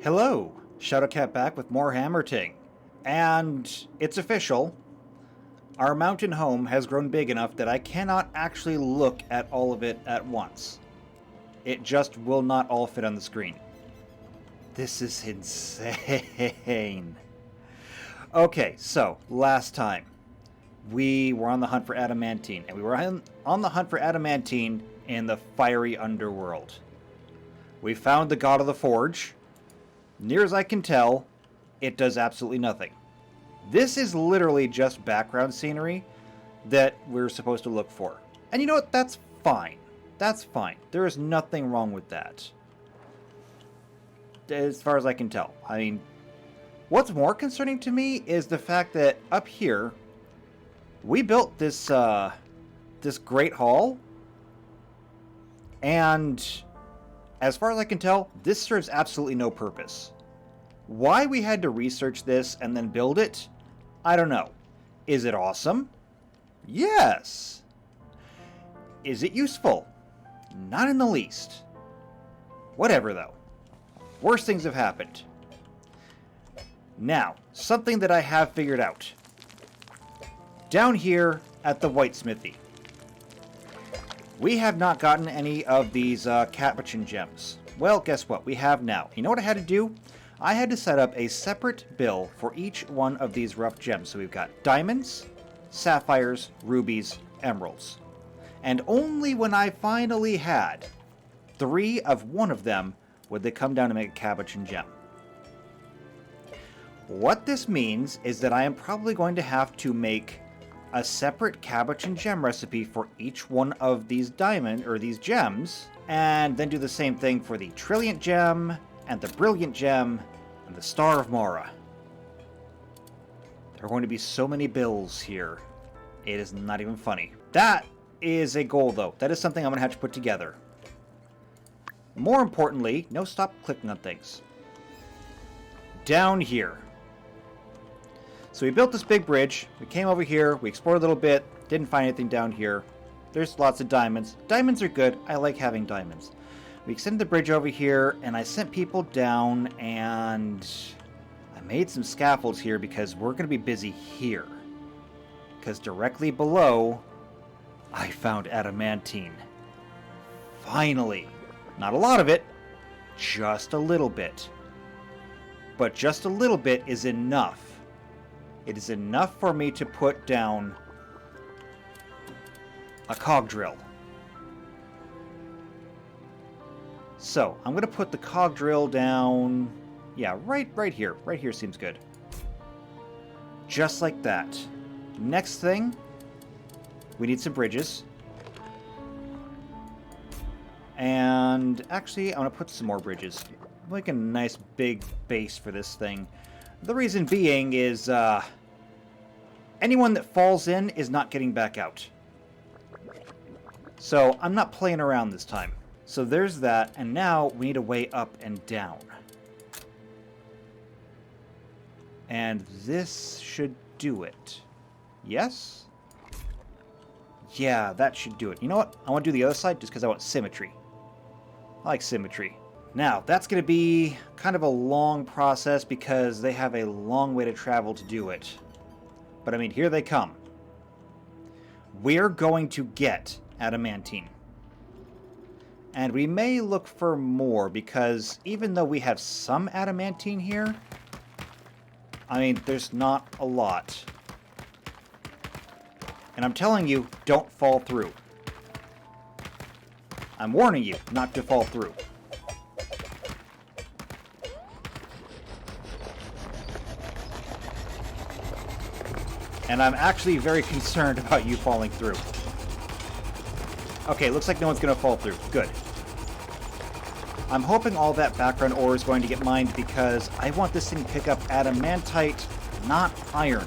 Hello, Shadowcat back with more Hammerting. And it's official. Our mountain home has grown big enough that I cannot actually look at all of it at once. It just will not all fit on the screen. This is insane. Okay, so last time we were on the hunt for adamantine, and we were on the hunt for adamantine in the fiery underworld. We found the god of the forge. Near as I can tell, it does absolutely nothing. This is literally just background scenery that we're supposed to look for. And you know what? That's fine. That's fine. There is nothing wrong with that. As far as I can tell. I mean, what's more concerning to me is the fact that up here, we built this, this great hall. And as far as I can tell, this serves absolutely no purpose. Why we had to research this and then build it, I don't know. Is it awesome? Yes. Is it useful? Not in the least. Whatever, though. Worse things have happened. Now, something that I have figured out. Down here at the whitesmithy, we have not gotten any of these capuchin gems. Well, guess what? We have now. You know what I had to do? I had to set up a separate bill for each one of these rough gems. So we've got diamonds, sapphires, rubies, emeralds. And only when I finally had 3 of one of them would they come down to make a capuchin gem. What this means is that I am probably going to have to make a separate capuchin gem recipe for each one of these these gems, and then do the same thing for the trilliant gem, and the brilliant gem, and the Star of Mara. There are going to be so many bills here. It is not even funny. That is a goal, though. That is something I'm going to have to put together. More importantly, no, stop clicking on things. Down here. So we built this big bridge, we came over here, we explored a little bit, didn't find anything down here. There's lots of diamonds. Diamonds are good, I like having diamonds. We extended the bridge over here, and I sent people down, and I made some scaffolds here because we're going to be busy here. Because directly below, I found adamantine. Finally. Not a lot of it, just a little bit. But just a little bit is enough. It is enough for me to put down a cog drill. So, I'm going to put the cog drill down, yeah, right here. Right here seems good. Just like that. Next thing, we need some bridges. And actually, I'm going to put some more bridges. Like a nice big base for this thing. The reason being is, anyone that falls in is not getting back out. So, I'm not playing around this time. So there's that, and now we need a way up and down. And this should do it. Yes? Yeah, that should do it. You know what? I want to do the other side just because I want symmetry. I like symmetry. Now, that's going to be kind of a long process because they have a long way to travel to do it. But I mean, here they come. We're going to get adamantine. And we may look for more because even though we have some adamantine here, I mean, there's not a lot. And I'm telling you, don't fall through. I'm warning you not to fall through. And I'm actually very concerned about you falling through. Okay, looks like no one's going to fall through. Good. I'm hoping all that background ore is going to get mined because I want this thing to pick up adamantite, not iron.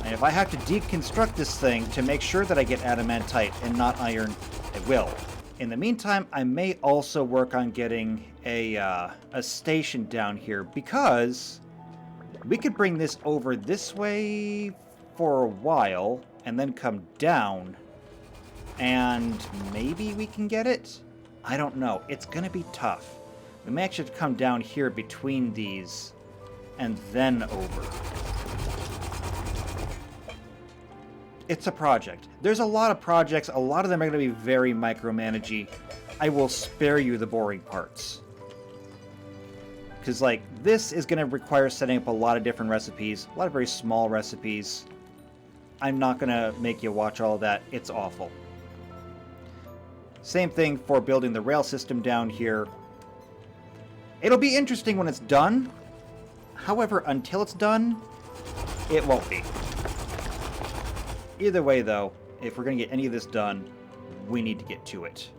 And if I have to deconstruct this thing to make sure that I get adamantite and not iron, I will. In the meantime, I may also work on getting a station down here because we could bring this over this way for a while and then come down and maybe we can get it? I don't know. It's going to be tough. We may actually have to come down here between these and then over. It's a project. There's a lot of projects. A lot of them are going to be very micromanagey. I will spare you the boring parts. Because, like, this is going to require setting up a lot of different recipes. A lot of very small recipes. I'm not going to make you watch all of that. It's awful. Same thing for building the rail system down here. It'll be interesting when it's done. However, until it's done, it won't be. Either way, though, if we're going to get any of this done, we need to get to it.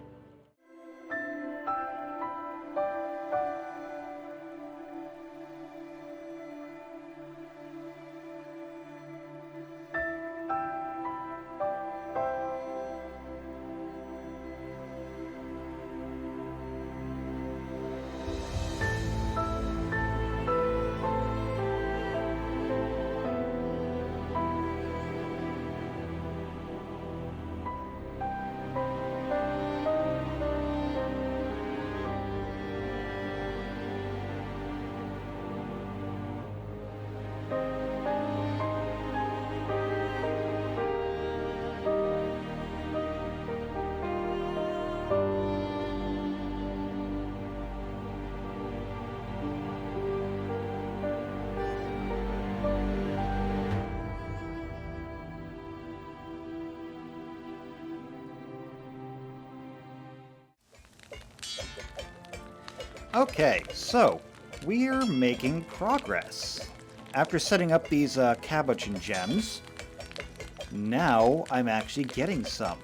Okay, so we're making progress. After setting up these cabochon gems, now I'm actually getting some.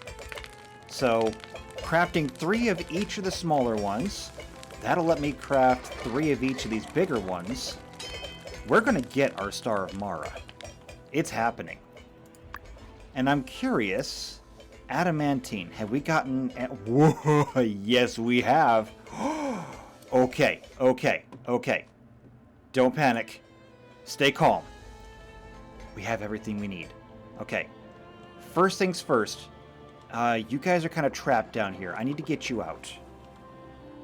So, crafting 3 of each of the smaller ones, that'll let me craft 3 of each of these bigger ones. We're gonna get our Star of Mara. It's happening. And I'm curious, adamantine, have we gotten... Whoa, yes, we have. Okay. Don't panic. Stay calm. We have everything we need. Okay. First things first. You guys are kind of trapped down here. I need to get you out.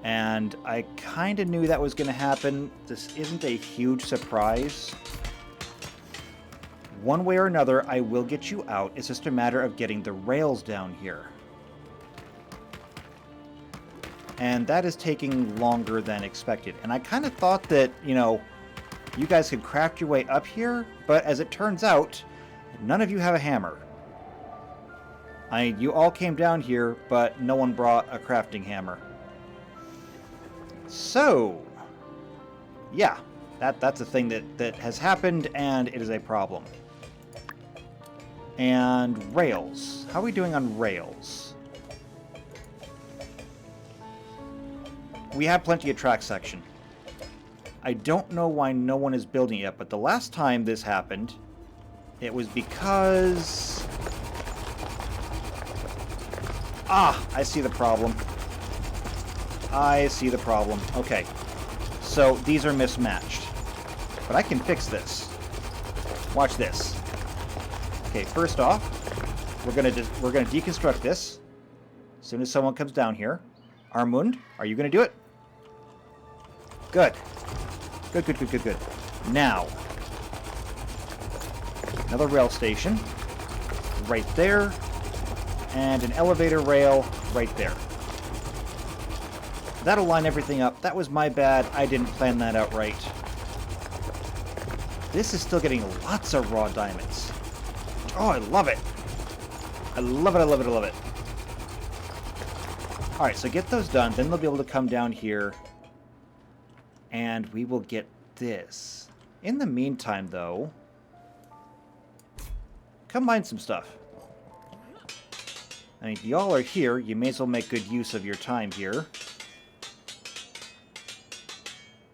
And I kind of knew that was going to happen. This isn't a huge surprise. One way or another, I will get you out. It's just a matter of getting the rails down here. And that is taking longer than expected. And I kind of thought that, you know, you guys could craft your way up here, but as it turns out, none of you have a hammer. You all came down here, but no one brought a crafting hammer. So, yeah, that's a thing that has happened, and it is a problem. And rails. How are we doing on rails? We have plenty of track section. I don't know why no one is building it yet, but the last time this happened, it was because... I see the problem. Okay. So, these are mismatched. But I can fix this. Watch this. Okay, first off, we're gonna deconstruct this. As soon as someone comes down here. Armund, are you gonna do it? Good. Good. Now, another rail station. Right there. And an elevator rail right there. That'll line everything up. That was my bad. I didn't plan that out right. This is still getting lots of raw diamonds. Oh, I love it. I love it. Alright, so get those done. Then they'll be able to come down here. And we will get this. In the meantime, though, come mine some stuff. I mean, y'all are here. You may as well make good use of your time here.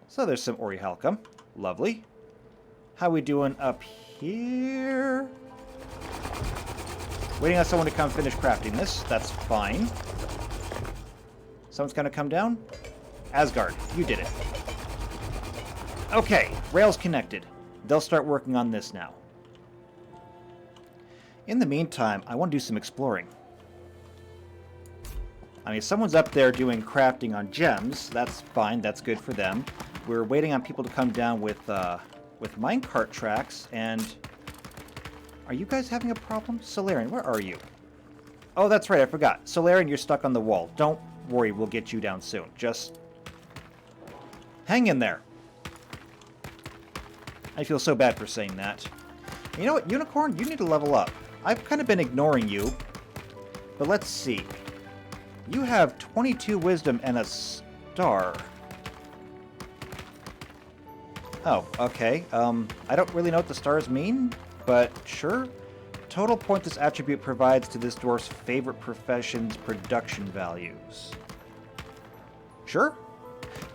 So there's some orichalcum. Lovely. How we doing up here? Waiting on someone to come finish crafting this. That's fine. Someone's gonna come down? Asgard, you did it. Okay, rails connected. They'll start working on this now. In the meantime, I want to do some exploring. I mean, someone's up there doing crafting on gems. That's fine. That's good for them. We're waiting on people to come down with minecart tracks, and... Are you guys having a problem? Solarian, where are you? Oh, that's right, I forgot. Solarian, you're stuck on the wall. Don't worry, we'll get you down soon. Just... hang in there. I feel so bad for saying that. You know what, Unicorn, you need to level up. I've kind of been ignoring you. But let's see. You have 22 wisdom and a star. Oh, okay. I don't really know what the stars mean, but sure. Total point this attribute provides to this dwarf's favorite profession's production values. Sure.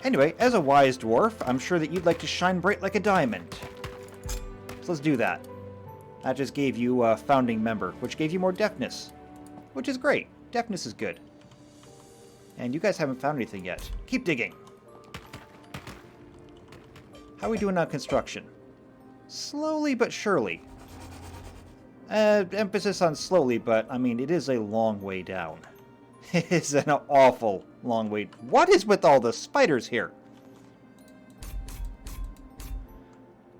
Anyway, as a wise dwarf, I'm sure that you'd like to shine bright like a diamond. So let's do that. That just gave you a founding member, which gave you more deafness. Which is great. Deafness is good. And you guys haven't found anything yet. Keep digging. How are we doing on construction? Slowly but surely. Emphasis on slowly, but, I mean, it is a long way down. It is an awful long way. What is with all the spiders here?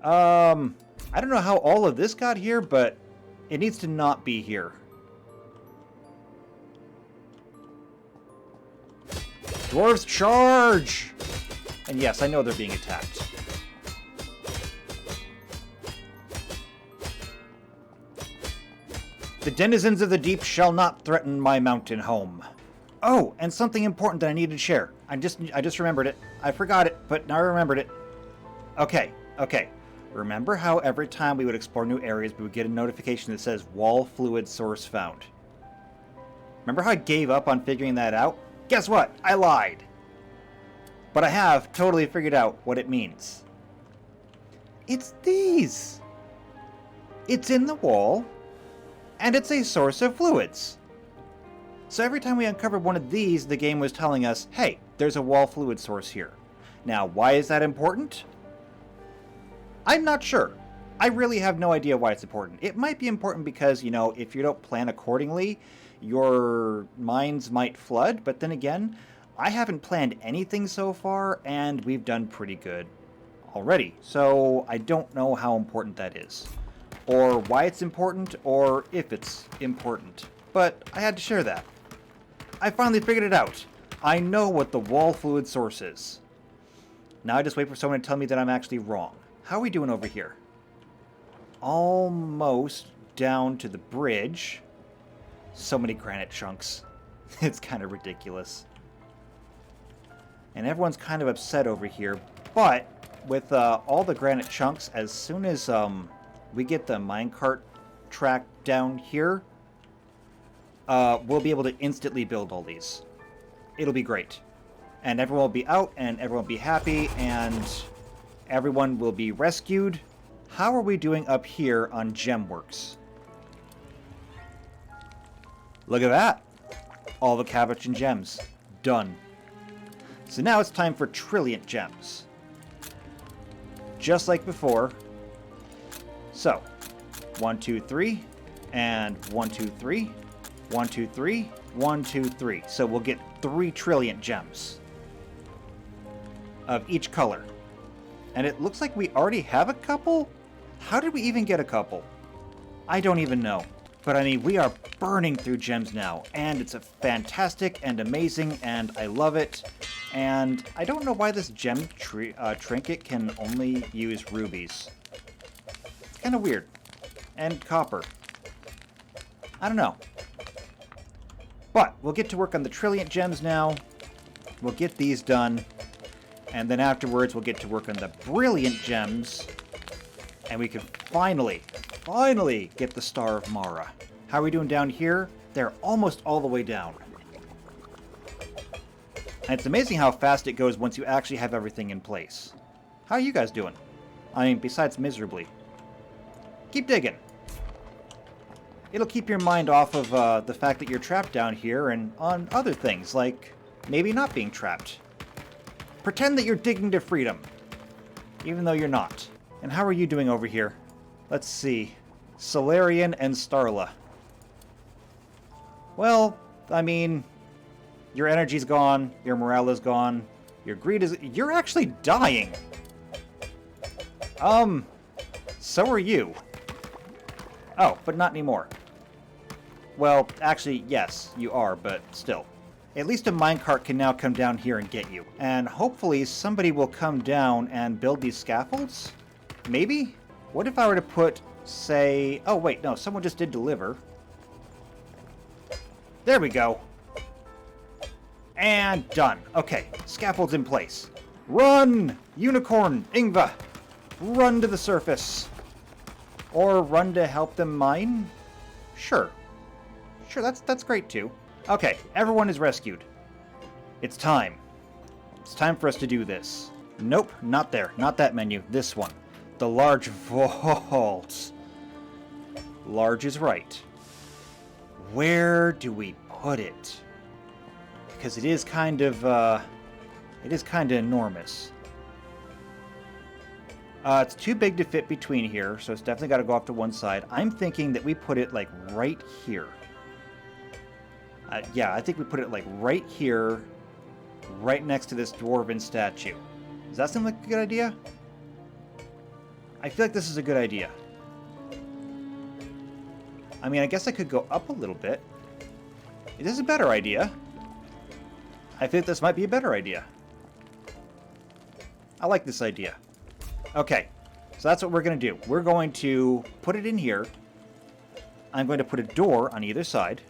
I don't know how all of this got here, but it needs to not be here. Dwarves charge! And yes, I know they're being attacked. The denizens of the deep shall not threaten my mountain home. Oh, and something important that I needed to share. I just remembered it. I forgot it, but now I remembered it. Okay. Remember how every time we would explore new areas, we would get a notification that says wall fluid source found? Remember how I gave up on figuring that out? Guess what? I lied. But I have totally figured out what it means. It's these. It's in the wall. And it's a source of fluids. So every time we uncovered one of these, the game was telling us, hey, there's a wall fluid source here. Now, why is that important? I'm not sure. I really have no idea why it's important. It might be important because, you know, if you don't plan accordingly, your mines might flood. But then again, I haven't planned anything so far, and we've done pretty good already. So I don't know how important that is, or why it's important, or if it's important. But I had to share that. I finally figured it out. I know what the wall fluid source is. Now I just wait for someone to tell me that I'm actually wrong. How are we doing over here? Almost down to the bridge. So many granite chunks. It's kind of ridiculous. And everyone's kind of upset over here. But with all the granite chunks, as soon as we get the minecart track down here, we'll be able to instantly build all these. It'll be great. And everyone will be out, and everyone will be happy, and everyone will be rescued. How are we doing up here on Gemworks? Look at that. All the cabbage and gems. Done. So now it's time for trilliant gems. Just like before. So, 1, 2, 3, and 1, 2, 3, 1, 2, 3, 1, 2, 3. So we'll get 3 trillion gems of each color. And it looks like we already have a couple? How did we even get a couple? I don't even know. But I mean, we are burning through gems now, and it's a fantastic and amazing, and I love it. And I don't know why this gem trinket can only use rubies. It's kind of weird. And copper. I don't know. But we'll get to work on the trillion gems now. We'll get these done. And then afterwards, we'll get to work on the brilliant gems. And we can finally get the Star of Mara. How are we doing down here? They're almost all the way down. And it's amazing how fast it goes once you actually have everything in place. How are you guys doing? I mean, besides miserably. Keep digging. It'll keep your mind off of the fact that you're trapped down here and on other things, like maybe not being trapped. Pretend that you're digging to freedom, even though you're not. And how are you doing over here? Let's see. Solarian and Starla. Well, I mean, Your energy's gone. Your morale is gone. Your greed is... You're actually dying. So are you. Oh, but not anymore. Well, actually, yes, you are, but still. At least a minecart can now come down here and get you. And hopefully somebody will come down and build these scaffolds? Maybe? What if I were to put, say... Oh, wait, no, someone just did deliver. There we go. And done. Okay, scaffolds in place. Run! Unicorn, Ingva! Run to the surface. Or run to help them mine? Sure. Sure, that's great too. Okay, everyone is rescued. It's time. It's time for us to do this. Nope, not there. Not that menu. This one. The large vault. Large is right. Where do we put it? Because it is kind of enormous. It's too big to fit between here, so it's definitely got to go off to one side. I'm thinking that we put it, like, right here. Yeah, I think we put it, like, right here, right next to this dwarven statue. Does that seem like a good idea? I feel like this is a good idea. I mean, I guess I could go up a little bit. It is a better idea. I think this might be a better idea. I like this idea. Okay, so that's what we're going to do. We're going to put it in here. I'm going to put a door on either side.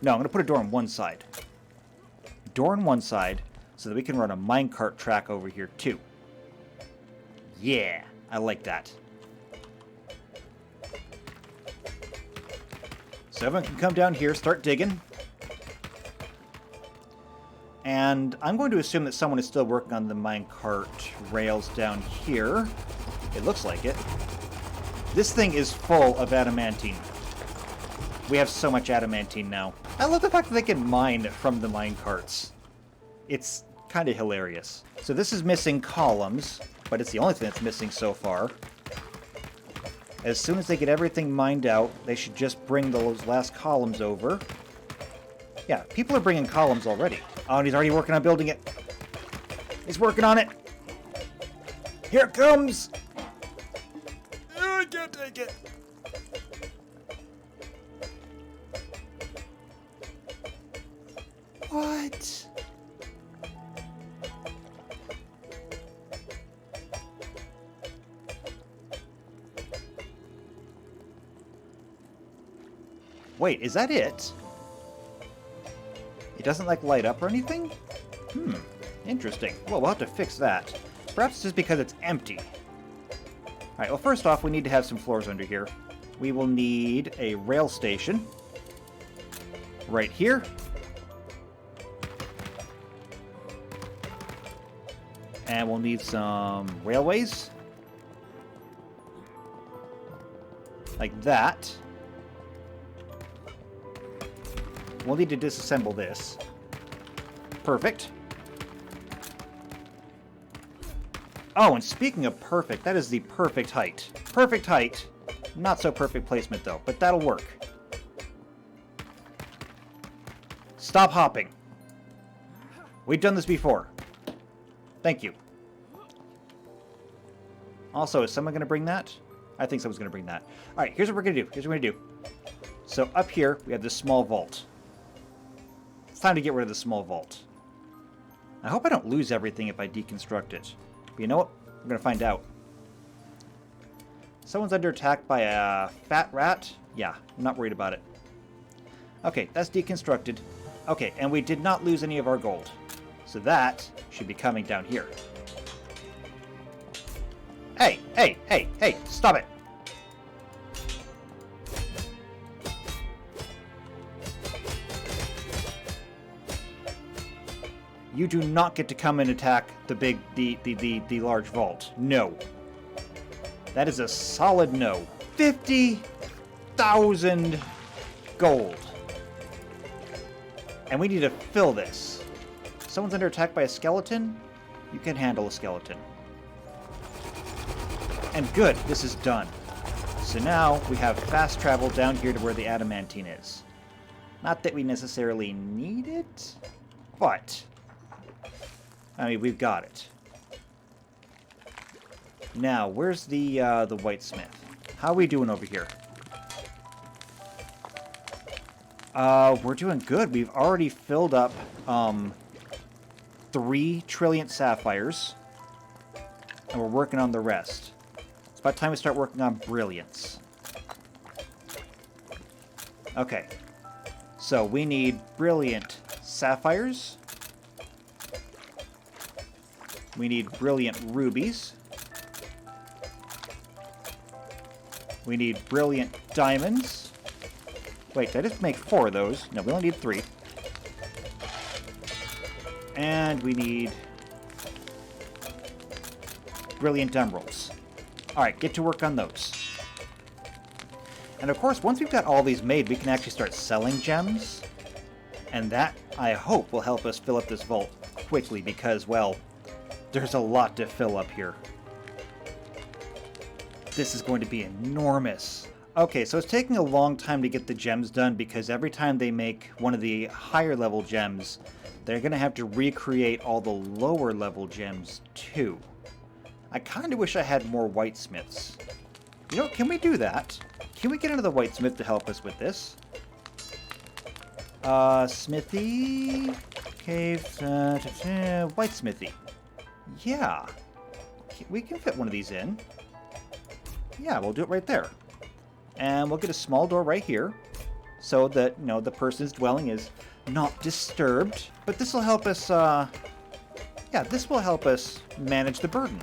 No, I'm going to put a door on one side. Door on one side so that we can run a minecart track over here too. Yeah, I like that. So everyone can come down here, start digging. And I'm going to assume that someone is still working on the minecart rails down here. It looks like it. This thing is full of adamantine. We have so much adamantine now. I love the fact that they can mine from the minecarts. It's kind of hilarious. So this is missing columns, but it's the only thing that's missing so far. As soon as they get everything mined out, they should just bring those last columns over. Yeah, people are bringing columns already. Oh, and he's already working on building it. He's working on it. Here it comes. Oh, I can't take it. What? Wait, is that it? It doesn't, like, light up or anything? Interesting. Well, we'll have to fix that. Perhaps it's just because it's empty. Alright, well, first off, we need to have some floors under here. We will need a rail station. Right here. And we'll need some railways. Like that. We'll need to disassemble this. Perfect. Oh, and speaking of perfect, that is the perfect height. Perfect height. Not so perfect placement, though, but that'll work. Stop hopping. We've done this before. Thank you. Also, is someone going to bring that? I think someone's going to bring that. Alright, here's what we're going to do. Here's what we're going to do. So up here, we have this small vault. It's time to get rid of the small vault. I hope I don't lose everything if I deconstruct it. But you know what? We're going to find out. Someone's under attack by a fat rat? Yeah, I'm not worried about it. Okay, that's deconstructed. Okay, and we did not lose any of our gold. So that should be coming down here. Hey, hey, hey, hey, stop it! You do not get to come and attack the large vault. No. That is a solid no. 50,000 gold. And we need to fill this. Someone's under attack by a skeleton? You can handle a skeleton. And good, this is done. So now we have fast travel down here to where the adamantine is. Not that we necessarily need it, but I mean, we've got it. Now, where's the whitesmith? How are we doing over here? We're doing good. We've already filled up 3 trillion sapphires, and we're working on the rest. It's about time we start working on brilliance. Okay, so we need brilliant sapphires. We need brilliant rubies. We need brilliant diamonds. Wait, did I just make 4 of those? No, we only need 3. And we need brilliant emeralds. Alright, get to work on those. And of course, once we've got all these made, we can actually start selling gems. And that, I hope, will help us fill up this vault quickly because, well, there's a lot to fill up here. This is going to be enormous. Okay, so it's taking a long time to get the gems done because every time they make one of the higher level gems, they're going to have to recreate all the lower level gems too. I kind of wish I had more whitesmiths. You know, can we do that? Can we get another whitesmith to help us with this? Smithy... Cave... whitesmithy. Yeah. We can fit one of these in. Yeah, we'll do it right there. And we'll get a small door right here so that, you know, the person's dwelling is not disturbed. But this will help us, yeah, this will help us manage the burden.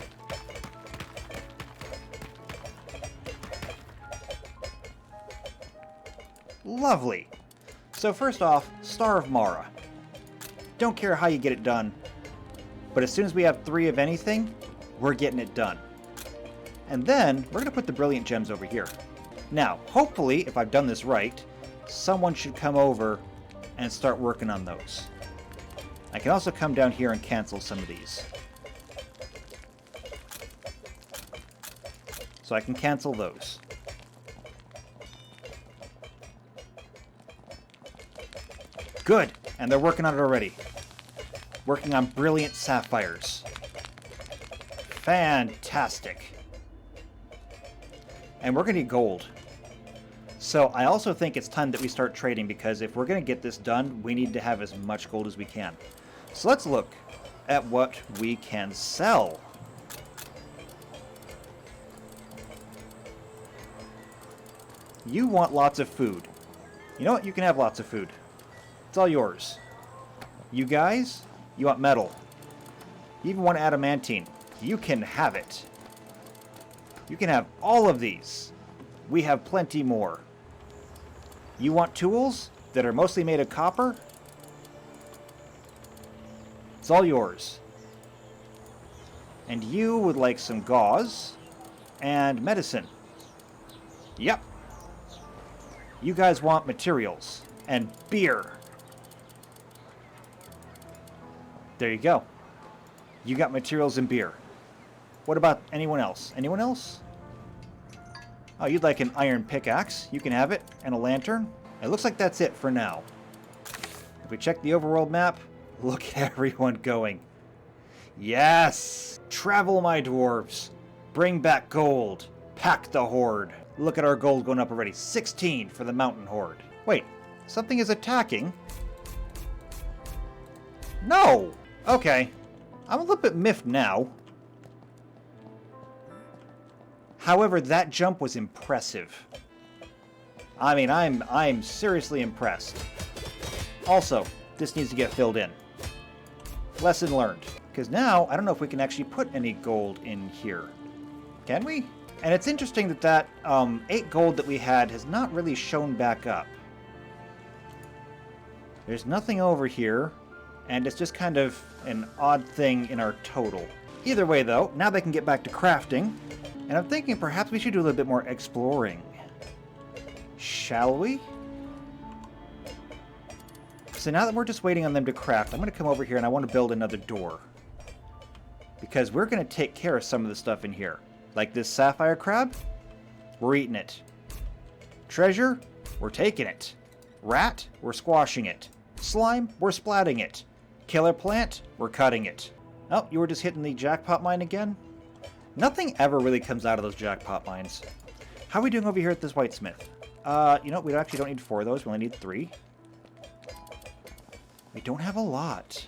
Lovely. So first off, Star of Mara. Don't care how you get it done, but as soon as we have 3 of anything, we're getting it done. And then, we're going to put the brilliant gems over here. Now, hopefully, if I've done this right, someone should come over and start working on those. I can also come down here and cancel some of these. So I can cancel those. Good! And they're working on it already. Working on brilliant sapphires. Fantastic. And we're going to need gold. So I also think it's time that we start trading because if we're going to get this done, we need to have as much gold as we can. So let's look at what we can sell. You want lots of food. You know what? You can have lots of food. It's all yours. You guys, you want metal. You even want adamantine. You can have it. You can have all of these. We have plenty more. You want tools that are mostly made of copper? It's all yours. And you would like some gauze and medicine. Yep. You guys want materials and beer. There you go. You got materials and beer. What about anyone else? Anyone else? Oh, you'd like an iron pickaxe. You can have it. And a lantern. It looks like that's it for now. If we check the overworld map, look at everyone going. Yes! Travel, my dwarves. Bring back gold. Pack the horde. Look at our gold going up already. 16 for the mountain horde. Wait, something is attacking? No! Okay. I'm a little bit miffed now. However, that jump was impressive. I mean, I'm seriously impressed. Also, this needs to get filled in. Lesson learned. Because now, I don't know if we can actually put any gold in here. Can we? And it's interesting that that 8 gold that we had has not really shown back up. There's nothing over here, and it's just kind of an odd thing in our total. Either way, though, now they can get back to crafting. And I'm thinking perhaps we should do a little bit more exploring. Shall we? So now that we're just waiting on them to craft, I'm going to come over here and I want to build another door. Because we're going to take care of some of the stuff in here. Like this sapphire crab, we're eating it. Treasure, we're taking it. Rat, we're squashing it. Slime, we're splatting it. Killer plant, we're cutting it. Oh, you were just hitting the jackpot mine again? Nothing ever really comes out of those jackpot mines. How are we doing over here at this whitesmith? You know, we actually don't need 4 of those. We only need 3. We don't have a lot.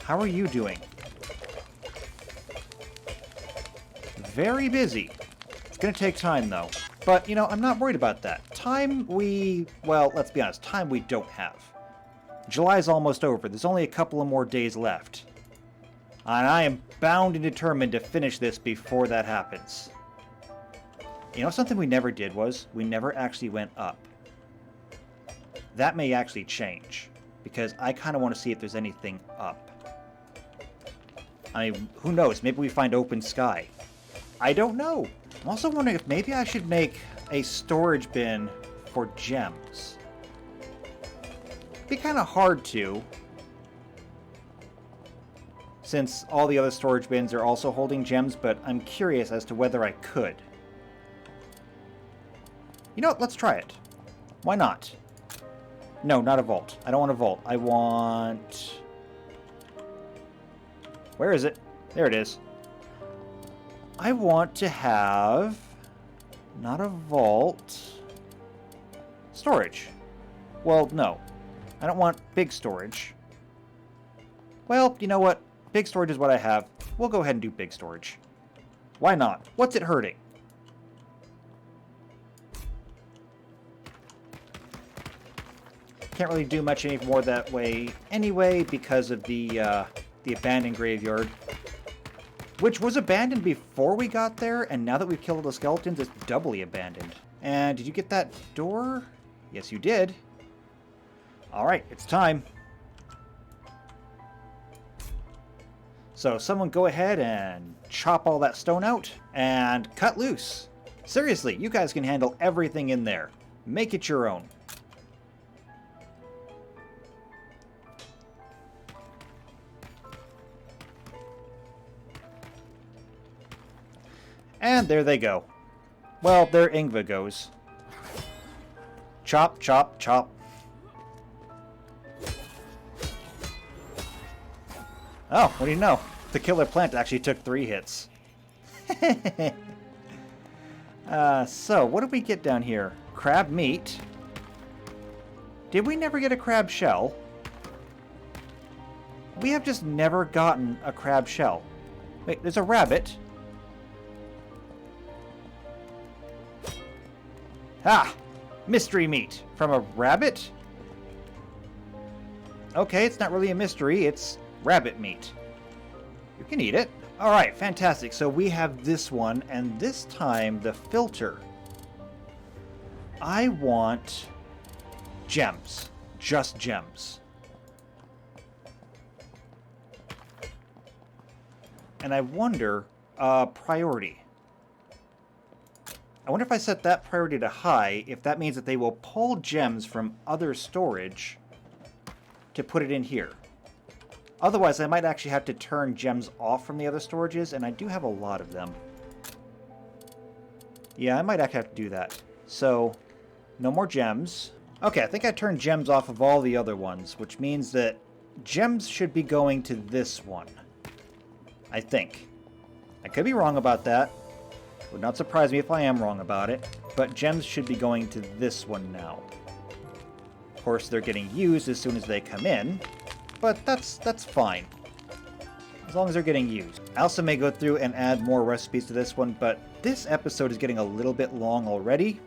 How are you doing? Very busy. It's going to take time, though. But, you know, I'm not worried about that. Well, let's be honest, time we don't have. July's almost over. There's only a couple of more days left. And I am bound and determined to finish this before that happens. You know, something we never did was, we never actually went up. That may actually change, because I kind of want to see if there's anything up. I mean, who knows? Maybe we find open sky. I don't know. I'm also wondering if maybe I should make a storage bin for gems. It'd be kind of hard to, since all the other storage bins are also holding gems, but I'm curious as to whether I could. You know what? Let's try it. Why not? No, not a vault. I don't want a vault. I want... Where is it? There it is. I want to have... Not a vault. Storage. Well, no. I don't want big storage. Well, you know what? Big storage is what I have. We'll go ahead and do big storage. Why not? What's it hurting? Can't really do much any more that way anyway because of the abandoned graveyard. Which was abandoned before we got there, and now that we've killed all the skeletons, it's doubly abandoned. And did you get that door? Yes, you did. Alright, it's time. So someone go ahead and chop all that stone out and cut loose. Seriously, you guys can handle everything in there. Make it your own. And there they go. Well, there Ingva goes. Chop, chop, chop. Oh, what do you know? The killer plant actually took 3 hits. So, what did we get down here? Crab meat. Did we never get a crab shell? We have just never gotten a crab shell. Wait, there's a rabbit. Ah! Mystery meat from a rabbit? Okay, it's not really a mystery, it's rabbit meat. You can eat it. Alright, fantastic. So we have this one, and this time the filter. I want gems. Just gems. And I wonder, priority. I wonder if I set that priority to high, if that means that they will pull gems from other storage to put it in here. Otherwise, I might actually have to turn gems off from the other storages, and I do have a lot of them. Yeah, I might actually have to do that. So, no more gems. Okay, I think I turned gems off of all the other ones, which means that gems should be going to this one. I think. I could be wrong about that. Would not surprise me if I am wrong about it, but gems should be going to this one now. Of course, they're getting used as soon as they come in, but that's fine. As long as they're getting used. I also may go through and add more recipes to this one, but this episode is getting a little bit long already,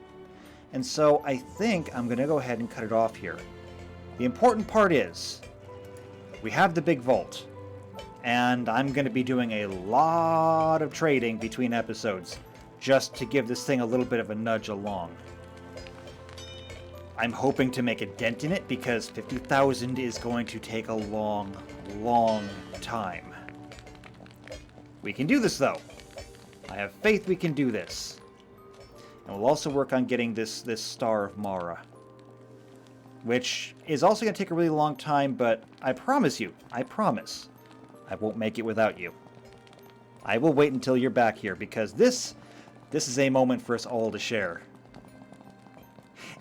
and so I think I'm going to go ahead and cut it off here. The important part is, we have the big vault, and I'm going to be doing a lot of trading between episodes, just to give this thing a little bit of a nudge along. I'm hoping to make a dent in it, because 50,000 is going to take a long, long time. We can do this, though. I have faith we can do this. And we'll also work on getting this Star of Mara, which is also going to take a really long time, but I promise you, I promise, I won't make it without you. I will wait until you're back here, because this is a moment for us all to share.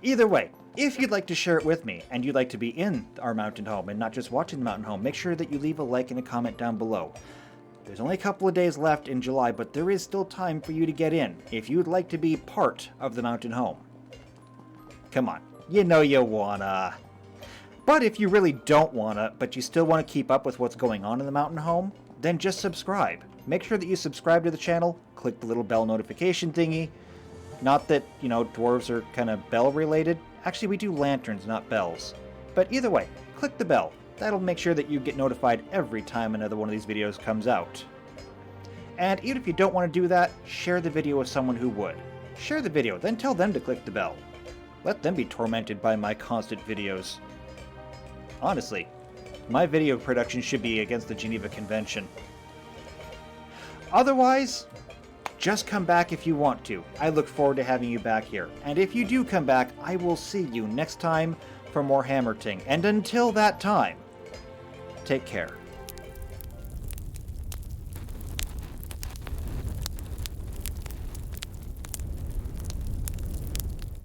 Either way, if you'd like to share it with me, and you'd like to be in our mountain home and not just watching the mountain home, make sure that you leave a like and a comment down below. There's only a couple of days left in July, but there is still time for you to get in if you'd like to be part of the mountain home. Come on, you know you wanna. But if you really don't wanna, but you still want to keep up with what's going on in the mountain home, then just subscribe. Make sure that you subscribe to the channel, click the little bell notification thingy. Not that, you know, dwarves are kind of bell related. Actually, we do lanterns, not bells. But either way, click the bell. That'll make sure that you get notified every time another one of these videos comes out. And even if you don't want to do that, share the video with someone who would. Share the video, then tell them to click the bell. Let them be tormented by my constant videos. Honestly, my video production should be against the Geneva Convention. Otherwise, just come back if you want to. I look forward to having you back here. And if you do come back, I will see you next time for more Hammerting. And until that time, take care.